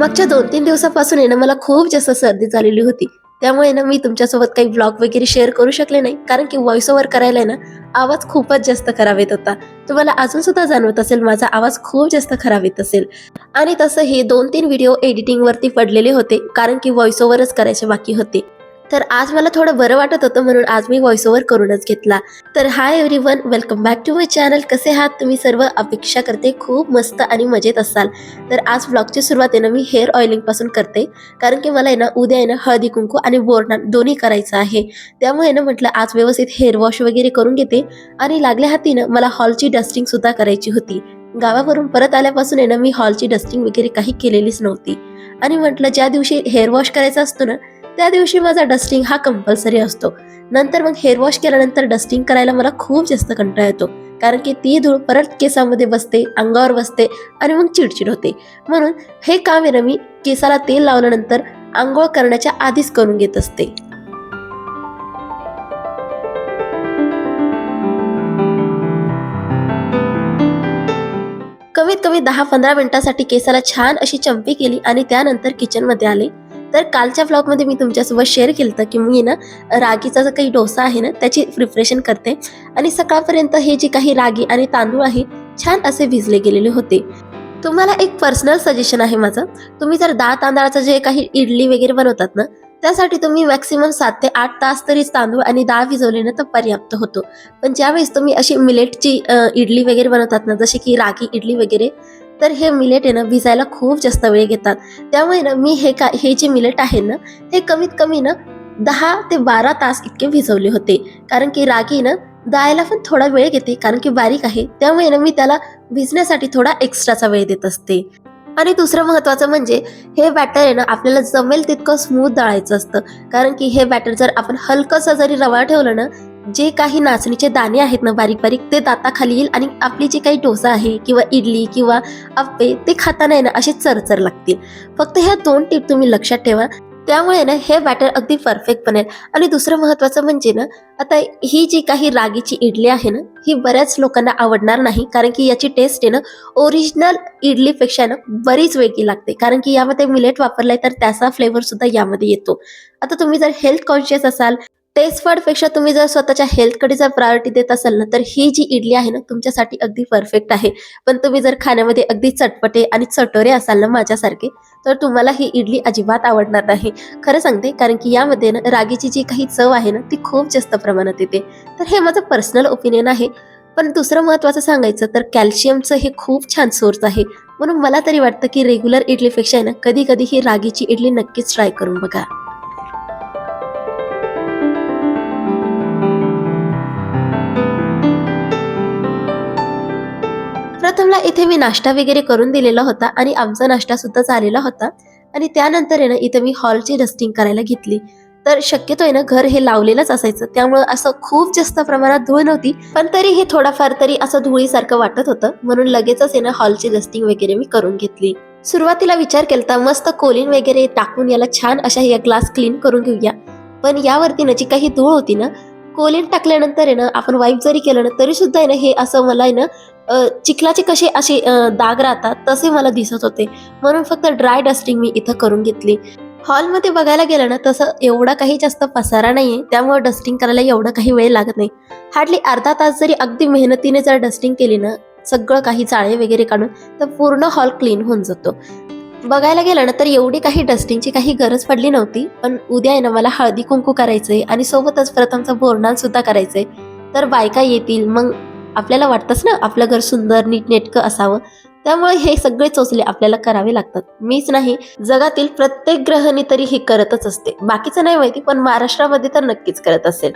मागच्या 2-3 दिवसापासून आहे ना मला खूप जास्त सर्दी झालेली होती. त्यामुळे ना मी तुमच्यासोबत काही व्लॉग वगैरे शेअर करू शकले नाही. कारण की व्हॉइस ओव्हर करायला आहे ना आवाज खूपच जास्त खराब येत होता. तुम्हाला अजून सुद्धा जाणवत असेल माझा आवाज खूप जास्त खराब येत असेल. आणि तसं हे 2-3 व्हिडिओ एडिटिंगवरती पडलेले होते कारण की व्हॉइस ओव्हरच करायचे बाकी होते. तर आज मला थोडं बरं वाटत होतं म्हणून आज मी व्हॉइस ओव्हर करूनच घेतला. तर hi everyone, welcome back to my channel. कसे आहात तुम्ही सर्व? अपेक्षा करते खूप मस्त आणि मजेत असाल. तर आज व्लॉगची सुरुवात आहे ना मी हेअर ऑइलिंग पासून करते. कारण की मला आहे ना उद्या आहे ना हळदी कुंकू आणि बोरनान दोन्ही करायचं आहे. त्यामुळे ना म्हटलं आज व्यवस्थित हेअर वॉश वगैरे करून घेते. आणि लागल्या हाती ना मला हॉलची डस्टिंग सुद्धा करायची होती. गावावरून परत आल्यापासून आहे ना मी हॉलची डस्टिंग वगैरे काही केलेलीच नव्हती. आणि म्हटलं ज्या दिवशी हेअर वॉश करायचा असतो ना त्या दिवशी माझा डस्टिंग हा कंपल्सरी असतो. नंतर मग हेअर वॉश केल्यानंतर डस्टिंग करायला मला खूप जास्त कंटाळा येतो. कारण की ती धूळ परत केसामध्ये बसते, अंगावर बसते आणि मग चिडचिड होते. म्हणून हे काम आहे ना मी केसाला तेल लावल्यानंतर आंघोळ करण्याच्या आधीच करून घेत असते. कमीत कमी 10-15 मिनिटांसाठी केसाला छान अशी चंपी केली आणि त्यानंतर किचनमध्ये आले. तर कालच्या व्लॉगमध्ये मी तुमच्यासोबत शेअर केलं होतं की मी ना रागीचा जो काही डोसा आहे ना त्याची प्रिपरेशन करते. आणि सकाळपर्यंत हे जे काही रागी आणि तांदूळ आहे छान असे भिजले गेलेले होते. तुम्हाला एक पर्सनल सजेशन आहे माझं. तुम्ही जर डाळ तांदळाचं जे काही इडली वगैरे बनवतात ना त्यासाठी तुम्ही मॅक्सिमम 7 ते 8 तास तरी तांदूळ आणि डाळ भिजवले ना तर पर्याप्त होतो. पण ज्यावेळेस तुम्ही अशी मिलेटची इडली वगैरे बनवतात ना जसे की रागी इडली वगैरे, तर हे मिलेट आहे ना भिजायला खूप जास्त वेळ घेतात. त्यामुळे ना मी हे जे मिलेट आहे ना हे कमीत कमी ना 10 ते 12 तास इतके भिजवले होते. कारण की रागी ना दळायला पण थोडा वेळ घेते कारण की बारीक आहे. त्यामुळे ना मी त्याला भिजण्यासाठी थोडा एक्स्ट्राचा वेळ देत असते. आणि दुसरं महत्त्वाचं म्हणजे हे बॅटर आहे ना आपल्याला जमेल तितकं स्मूथ दळायचं असतं. कारण की हे बॅटर जर आपण हलकंसं जरी रवा ठेवलं ना जे काही नाचणीचे दाणे आहेत ना बारीक बारीक ते दाताखाली येईल आणि आपली जी काही डोसा आहे किंवा इडली किंवा अप्पे ते खाताना आहे ना असे चरचर लागतील. फक्त ह्या 2 टिप तुम्ही लक्षात ठेवा. त्यामुळे ना हे बॅटर अगदी परफेक्ट बनेल. आणि दुसरं महत्त्वाचं म्हणजे ना आता ही जी काही रागीची इडली आहे ना ही बऱ्याच लोकांना आवडणार नाही. कारण की याची टेस्ट आहे ना ओरिजिनल इडलीपेक्षा ना बरीच वेगळी लागते. कारण की यामध्ये मिलेट वापरलाय तर त्याचा फ्लेवर सुद्धा यामध्ये येतो. आता तुम्ही जर हेल्थ कॉन्शियस असाल, टेस्ट पेक्षा तुम्ही जर स्वतःच्या हेल्थकडे जर प्रायोरिटी देत असाल ना तर ही जी इडली आहे ना तुमच्यासाठी अगदी परफेक्ट आहे. पण तुम्ही जर खाण्यामध्ये अगदी चटपटे आणि चटोरे असाल ना माझ्यासारखे तर तुम्हाला ही इडली अजिबात आवडणार नाही. खरं सांगते कारण की यामध्ये ना रागीची जी काही चव आहे ना ती खूप जास्त प्रमाणात येते. तर हे माझं पर्सनल ओपिनियन आहे. पण दुसरं महत्त्वाचं सांगायचं तर कॅल्शियमचं हे खूप छान सोर्स आहे. म्हणून मला तरी वाटतं की रेग्युलर इडलीपेक्षा आहे ना कधी कधी ही रागीची इडली नक्कीच ट्राय करून बघा. प्रथमला इथे मी नाश्ता वगैरे करून दिलेला होता आणि आमचा नाश्ता सुद्धा झालेला होता. आणि त्यानंतर आहे ना इथे मी हॉलची डस्टिंग करायला घेतली. तर शक्यतो आहे ना घर हे लावलेलंच असायचं त्यामुळे असं खूप जास्त प्रमाणात धूळ नव्हती. पण तरीही थोडाफार तरी असं धुळीसारखं वाटत होतं म्हणून लगेचच आहे ना हॉलची डस्टिंग वगैरे मी करून घेतली. सुरुवातीला विचार केलता मस्त कोलिन वगैरे टाकून याला छान अशा या ग्लास क्लीन करून घेऊया. पण यावरती ना जी काही धूळ होती ना कोलिन टाकल्यानंतर आहे ना आपण वाईप जरी केलं ना तरी सुद्धा आहे ना हे असं मला आहे ना चिखलाचे कसे असे डाग राहतात तसे मला दिसत होते. म्हणून फक्त ड्राय डस्टिंग मी इथं करून घेतली. हॉलमध्ये बघायला गेलं ना तसं एवढा काही जास्त पसारा नाहीये त्यामुळे डस्टिंग करायला एवढा काही वेळ लागत नाही. हार्डली अर्धा तास जरी अगदी मेहनतीने जर डस्टिंग केली ना सगळं काही चाळे वगैरे काढून तर पूर्ण हॉल क्लीन होऊन जातो. बघायला गेलं ना तर एवढी काही डस्टिंगची काही गरज पडली नव्हती. पण उद्या आहे ना मला हळदी कुंकू करायचंय आणि सोबतच प्रथमचं बोरनान सुद्धा करायचंय. तर बायका येतील मग आपल्याला वाटतंच ना आपलं घर सुंदर नीटनेटकं असावं. त्यामुळे हे सगळे चोचले आपल्याला करावे लागतात. मीच नाही जगातील प्रत्येक गृहिणी तरी हे करतच असते. बाकीचं नाही माहिती पण महाराष्ट्रामध्ये तर नक्कीच करत असेल.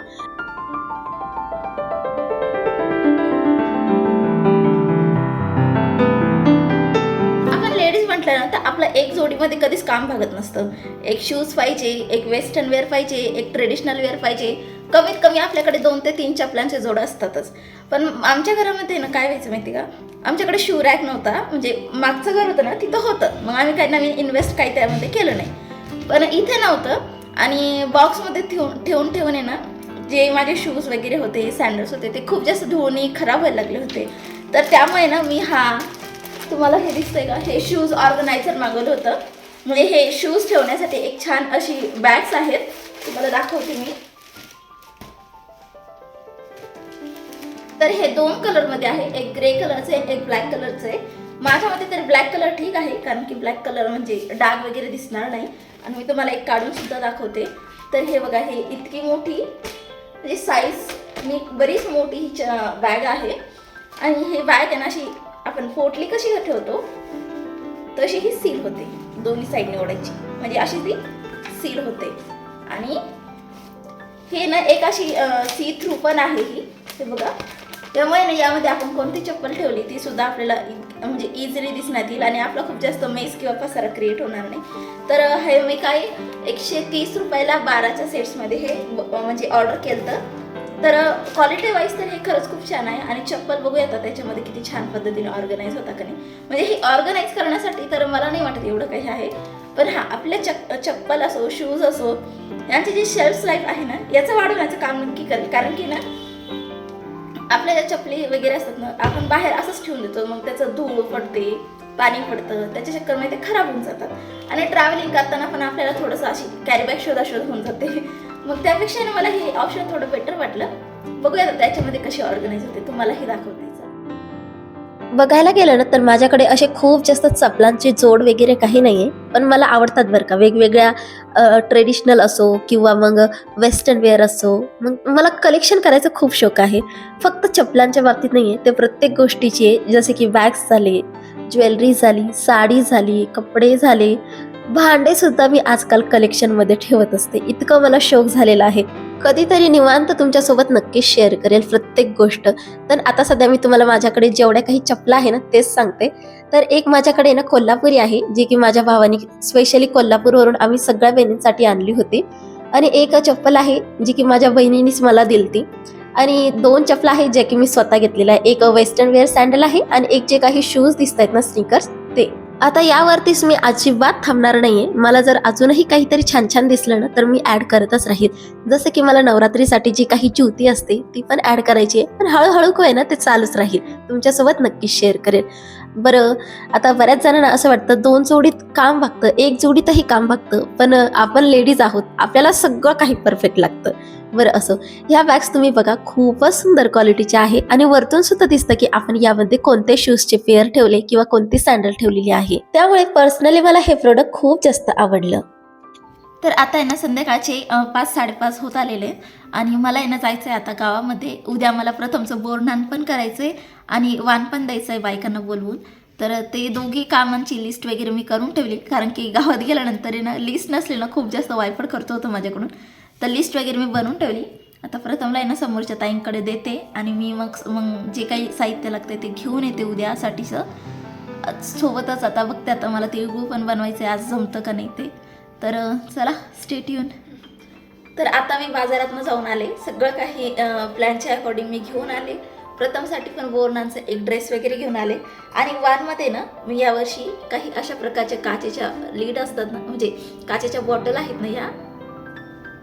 आपण लेडीज म्हटलं ना तर आपलं एक जोडीमध्ये कधीच काम भागत नसतं. एक शूज पाहिजे, एक वेस्टर्न वेअर पाहिजे, एक ट्रेडिशनल वेअर पाहिजे. कमीत कमी आपल्याकडे 2 ते 3 चपलांचे जोड असतातच. पण आमच्या घरामध्ये ना काय व्हायचं माहिती का, आमच्याकडे शू रॅक नव्हता. म्हणजे मागचं घर होतं ना तिथं होतं. मग आम्ही काही नवीन इन्व्हेस्ट काही त्यामध्ये केलं नाही. पण इथे नव्हतं आणि बॉक्समध्ये ठेवून आहे ना जे माझे शूज वगैरे होते, सँडल्स होते ते खूप जास्त धुवून खराब व्हायला लागले होते. तर त्यामुळे ना मी तुम्हाला हे दिसतंय का, हे शूज ऑर्गनायझर मागवलं होतं. म्हणजे हे शूज ठेवण्यासाठी एक छान अशी बॅग्स आहेत, तुम्हाला दाखवते मी. तर हे 2 कलरमध्ये आहे, एक ग्रे कलरचं आहे, एक ब्लॅक कलरचं आहे. माझ्या मते तर ब्लॅक कलर ठीक आहे, कारण की ब्लॅक कलर म्हणजे डाग वगैरे दिसणार नाही. आणि मी तुम्हाला एक काढून सुद्धा दाखवते. तर हे बघा, हे इतकी मोठी म्हणजे साईज मी बरीच मोठी ही बॅग आहे. आणि हे बॅग आहे ना, अशी आपण पोटली कशी ठेवतो तशी ही सील होते, दोन्ही साईडने ओढायची म्हणजे अशी ती सील होते. आणि हे ना एक अशी सी थ्रू पण आहे ही, हे बघा. त्यामुळे ना यामध्ये आपण कोणती चप्पल ठेवली ती सुद्धा आपल्याला म्हणजे इझिली दिसण्यात येईल आणि आपला खूप जास्त मेस किंवा पसारा क्रिएट होणार नाही. तर हे मी काय 130 रुपयाला 12च्या सेट्समध्ये हे म्हणजे ऑर्डर केलं. तर क्वालिटी वाईज तर हे खरंच खूप छान आहे. आणि चप्पल बघूया आता त्याच्यामध्ये किती छान पद्धतीने ऑर्गनाईज होता का नाही. म्हणजे हे ऑर्गनाईज करण्यासाठी तर मला नाही वाटत एवढं काही आहे. पण हां, आपल्या चप्पल असो शूज असो यांची जी शेल्फ लाईफ आहे ना, याचं वाढवण्याचं काम नक्की करेल. कारण की ना आपल्या ज्या चपली वगैरे असतात ना, आपण बाहेर असंच ठेवून देतो, मग त्याचं धूळ पडते, पाणी पडतं, त्याच्या चक्करमध्ये ते खराब होऊन जातात. आणि ट्रॅव्हलिंग करताना पण आपल्याला थोडंसं अशी कॅरी बॅग शोधाशोध होऊन जाते. मग त्यापेक्षा ना मला हे ऑप्शन थोडं बेटर वाटलं. बघूया त्याच्यामध्ये कशी ऑर्गनाईज होते, तुम्हालाही दाखवते. बघायला गेलं ना तर माझ्याकडे असे खूप जास्त चपलांची जोड वगैरे काही नाही आहे, पण मला आवडतात बरं का. वेगवेगळ्या ट्रेडिशनल असो किंवा मग वेस्टर्न वेअर असो, मग मला कलेक्शन करायचं खूप शौक आहे. फक्त चपलांच्या बाबतीत नाही आहे, ते प्रत्येक गोष्टीची आहे. जसे की बॅग्स झाले, ज्वेलरी झाली, साडी झाली, कपडे झाले, भांडे सुद्धा मी आजकाल कलेक्शनमध्ये ठेवत असते. इतकं मला शौक झालेला आहे. कधीतरी निवांत तुमच्यासोबत नक्कीच शेअर करेल प्रत्येक गोष्ट. तर आता सध्या मी तुम्हाला माझ्याकडे जेवढ्या काही चपला आहे ना तेच सांगते. तर एक माझ्याकडे ना कोल्हापुरी आहे, जी की माझ्या भावाने स्पेशली कोल्हापूरवरून आम्ही सगळ्या बहिणींसाठी आणली होती. आणि एक चप्पल आहे जी की माझ्या बहिणीनेच मला दिलती. आणि 2 चपला आहेत जे की मी स्वतः घेतलेल्या आहे. एक वेस्टर्न वेअर सँडल आहे आणि एक जे काही शूज दिसत आहेत ना, स्नीकर्स, ते. आता यावरतीच मी अजिबात थांबणार नाहीये. मला जर अजूनही काहीतरी छान छान दिसलं ना तर मी ऍड करतच राहील. जसं की मला नवरात्रीसाठी जी काही ज्योती असते ती पण ऍड करायची आहे, पण हळूहळू काय ना ते चालूच राहील. तुमच्यासोबत नक्कीच शेअर करेल. बरं, आता बऱ्याच जणांना असं वाटतं 2 जोडीत काम भागतं, 1 जोडीतही काम भागतं, पण आपण लेडीज आहोत, आपल्याला सगळं काही परफेक्ट लागतं. बरं, असं ह्या बॅग्स तुम्ही बघा, खूपच सुंदर क्वालिटीच्या आहे आणि वरतून सुद्धा दिसतं की आपण यामध्ये कोणते शूजचे पेअर ठेवले किंवा कोणती सँडल ठेवलेली आहे. त्यामुळे पर्सनली मला हे प्रोडक्ट खूप जास्त आवडलं. तर आता आहे ना संध्याकाळचे 5-5:30 होत आलेले आणि मला आहे ना जायचं आहे आता गावामध्ये. उद्या मला प्रथमचं बोरनान पण करायचं आहे आणि वाण पण द्यायचं आहे बायकांना बोलवून. तर ते दोघी कामांची लिस्ट वगैरे मी करून ठेवली, कारण की गावात गेल्यानंतर आहे ना लिस्ट नसली ना खूप जास्त वायफड खर्च होतो माझ्याकडून. तर लिस्ट वगैरे मी बनवून ठेवली. आता प्रथमला आहे ना समोरच्या ताईंकडे देते आणि मी मग जे काही साहित्य लागतं ते घेऊन येते उद्यासाठीचं. सोबतच आता बघते, आता मला तिळगुळ पण बनवायचं आहे, आज जमतं का नाही ते. तर चला स्टे ट्यून. तर आता मी बाजारातनं जाऊन आले, सगळं काही प्लॅनच्या अकॉर्डिंग मी घेऊन आले. प्रथमसाठी पण बोरनांचं एक ड्रेस वगैरे घेऊन आले. आणि वानमध्ये ना मी यावर्षी काही अशा प्रकारच्या काचेच्या लीड असतात ना, म्हणजे काचेच्या बॉटल आहेत ना, या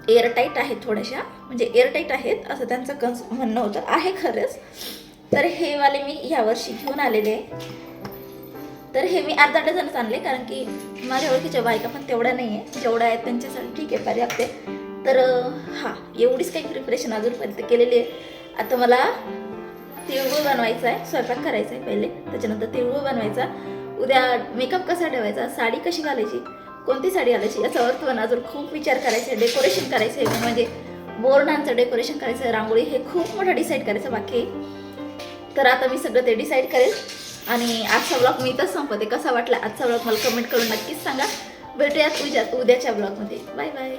एअरटाईट आहेत थोड्याशा, म्हणजे एअरटाईट आहेत असं त्यांचं म्हणणं होतं, आहे खरंच. तर हे वाले मी यावर्षी घेऊन आलेले आहे. तर हे मी अर्धा डझनच आणले, कारण की माझ्या ओळखीच्या बायका पण तेवढ्या नाही आहे, जेवढ्या आहेत त्यांच्यासाठी ठीक आहे, पर्याप्त आहे. तर हां, एवढीच काही प्रिपरेशन अजूनपर्यंत केलेली आहे. आता मला तिळगुळ बनवायचा आहे, स्वयंपाक करायचा आहे पहिले, त्याच्यानंतर तिळगुळ बनवायचा. उद्या मेकअप कसा ठेवायचा, साडी कशी घालायची, कोणती साडी घालायची याचा अर्थ पण अजून खूप विचार करायचा आहे. डेकोरेशन करायचं आहे, म्हणजे बोरनांचं डेकोरेशन करायचं आहे, रांगोळी, हे खूप मोठं डिसाईड करायचं बाकी आहे. तर आता मी सगळं ते डिसाईड करेल. आणि आजचा ब्लॉग मी इथंच संपवते. कसा वाटला आजचा ब्लॉग मला कमेंट करून नक्कीच सांगा. भेटूयात उद्याच्या ब्लॉगमध्ये. Bye bye.